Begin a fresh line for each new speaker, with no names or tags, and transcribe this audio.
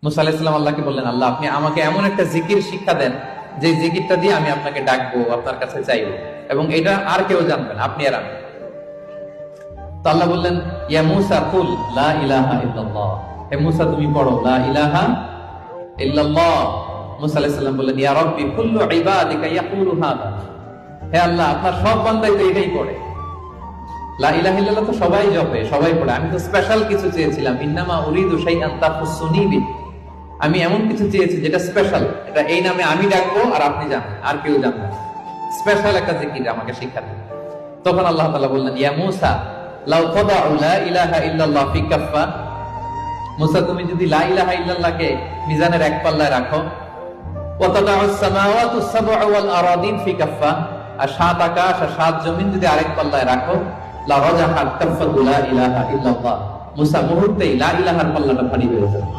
মুসা আলাইহিস সালাম আল্লাহকে বললেন, আল্লাহ আপনি আমাকে এমন একটা জিকির শিক্ষা দেন যে জিকিরটা দিয়ে আমি আপনাকে ডাকবো, আপনার কাছে চাইবো, এবং এটা আর কেউ জানবে না, আপনি আর আমি। তো আল্লাহ বললেন, ইয়া মূসা কুল লা ইলাহা ইল্লাল্লাহ, হে মূসা তুমি পড়ো লা ইলাহা ইল্লাল্লাহ। মূসা আলাইহিস সালাম বললেন, ইয়া রাব্বি কুল্লু ইবাদিকা ইয়াকুলু হাদা, হে আল্লাহ আপনার সব বান্দাই তো এটাই পড়ে, লা ইলাহা ইল্লাল্লাহ তো সবাই জপে, সবাই পড়ে, আমি তো স্পেশাল কিছু চেয়েছিলাম, ইন্নামা উরিদু শাইআন তাখুসুনি বি, আমি এমন কিছু চেয়েছি যেটা স্পেশাল, এটা এই নামে আমি ডাকবো আর আপনি জানবেন, আর কেউ জানবে না, স্পেশাল একটা জিকির আমাকে শিক্ষা দিন। তখন আল্লাহ তাআলা বললেন, ইয়া মূসা লাউ তাদাউ লা ইলাহা ইল্লাল্লাহ ফি কাফফা, মূসা তুমি যদি লা ইলাহা ইল্লাল্লাহকে মিজানের এক পাল্লায় রাখো, ওয়া তাদাউস সামাওয়াতুস সাব'উ ওয়াল আরাদিন ফি কাফফা, আর সাত আকাশ আর সাত জমিন যদি আরেক পাল্লায় রাখো, লা রাজাহাত কাফফাতু লা ইলাহা ইল্লাল্লাহ, মূসা মুহূর্তেই লা ইলাহার পাল্লাটা ভারী হয়ে যাবে।